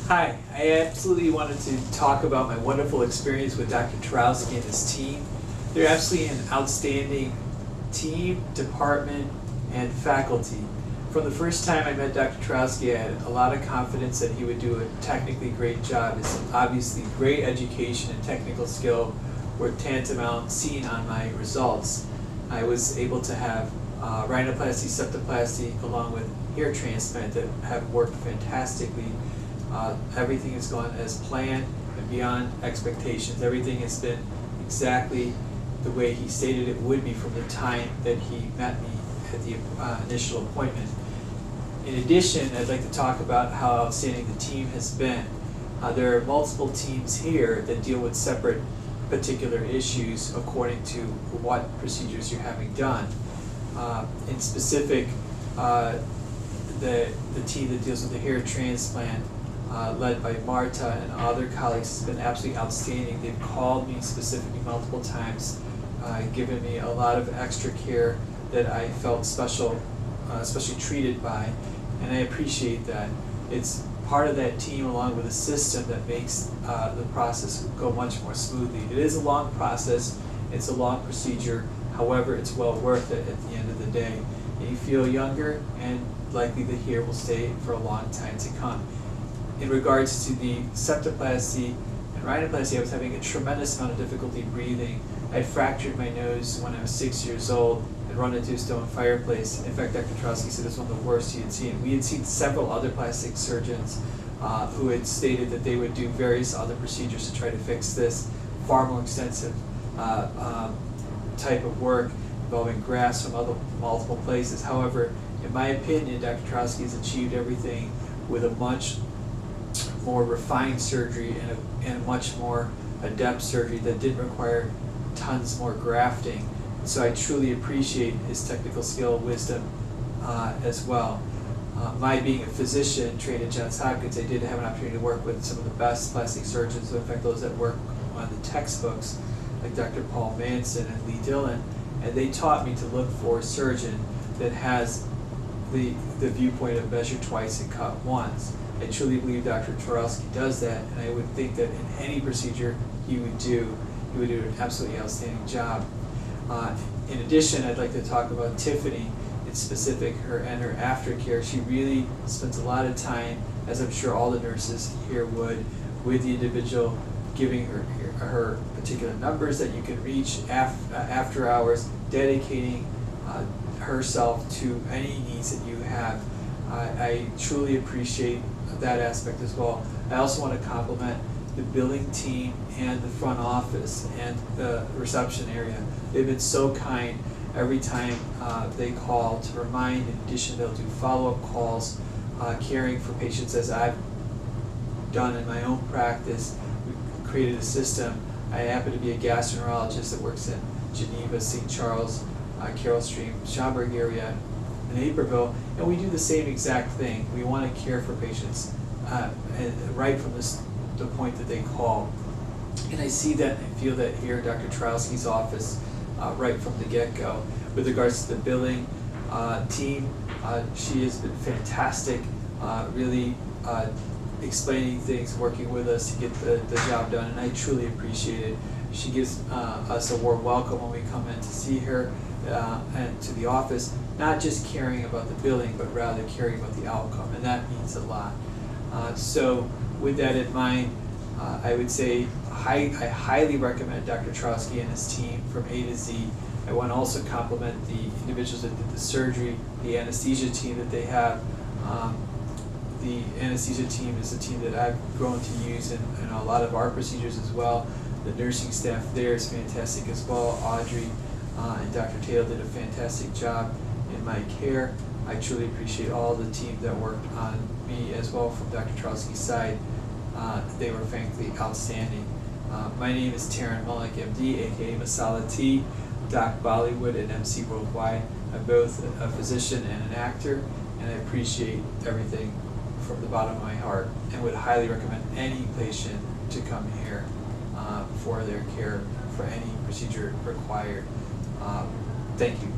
Hi, I absolutely wanted to talk about my wonderful experience with Dr. Tarowski and his team. They're absolutely an outstanding team, department, and faculty. From the first time I met Dr. Tarowski, I had a lot of confidence that he would do a technically great job. His obviously great education and technical skill were tantamount seen on my results. I was able to have rhinoplasty, septoplasty, along with hair transplant that have worked fantastically. Everything has gone as planned and beyond expectations. Everything has been exactly the way he stated it would be from the time that he met me at the initial appointment. In addition, I'd like to talk about how outstanding the team has been. There are multiple teams here that deal with separate particular issues according to what procedures you're having done. In specific, the team that deals with the hair transplant, led by Marta and other colleagues, has been absolutely outstanding. They've called me specifically multiple times, given me a lot of extra care that I felt especially treated by, and I appreciate that. It's part of that team along with a system that makes the process go much more smoothly. It is a long process, it's a long procedure, however it's well worth it at the end of the day. And you feel younger, and likely the hair will stay for a long time to come. In regards to the septoplasty and rhinoplasty, I was having a tremendous amount of difficulty breathing. I had fractured my nose when I was 6 years old and run into a stone fireplace. In fact, Dr. Tarowski said it was one of the worst he had seen. We had seen several other plastic surgeons who had stated that they would do various other procedures to try to fix this, far more extensive type of work involving grafts from multiple places. However, in my opinion, Dr. Tarowski has achieved everything with a much more refined surgery and a much more adept surgery that didn't require tons more grafting. So I truly appreciate his technical skill, wisdom as well. My being a physician trained at Johns Hopkins, I did have an opportunity to work with some of the best plastic surgeons, in fact those that work on the textbooks, like Dr. Paul Manson and Lee Dillon, and they taught me to look for a surgeon that has the viewpoint of measure twice and cut once. I truly believe Dr. Tarowski does that, and I would think that in any procedure he would do an absolutely outstanding job. In addition, I'd like to talk about Tiffany, in specific her aftercare. She really spends a lot of time, as I'm sure all the nurses here would, with the individual, giving her particular numbers that you can reach after hours, dedicating herself to any needs that you have. I truly appreciate that aspect as well. I also want to compliment the billing team and the front office and the reception area. They've been so kind every time they call to remind. In addition, they'll do follow-up calls, caring for patients as I've done in my own practice. We've created a system. I happen to be a gastroenterologist that works in Geneva, St. Charles, Carroll Stream, Schaumburg area, in Naperville, and we do the same exact thing. We want to care for patients right from the point that they call. And I see that and I feel that here in Dr. Tarowski's office right from the get-go. With regards to the billing team, she has been fantastic, really explaining things, working with us to get the job done, and I truly appreciate it. She gives us a warm welcome when we come in to see her and to the office, not just caring about the billing, but rather caring about the outcome, and that means a lot. So with that in mind, I would say I highly recommend Dr. Tarowski and his team from A to Z. I want to also compliment the individuals that did the surgery, the anesthesia team that they have. The anesthesia team is a team that I've grown to use in a lot of our procedures as well. The nursing staff there is fantastic as well. Audrey and Dr. Taylor did a fantastic job in my care. I truly appreciate all the team that worked on me as well from Dr. Tarowski's side. They were frankly outstanding. My name is Taryn Mullick, MD, aka Masala T, Doc Bollywood, and MC Worldwide. I'm both a physician and an actor, and I appreciate everything from the bottom of my heart, and would highly recommend any patient to come here for their care for any procedure required. Thank you.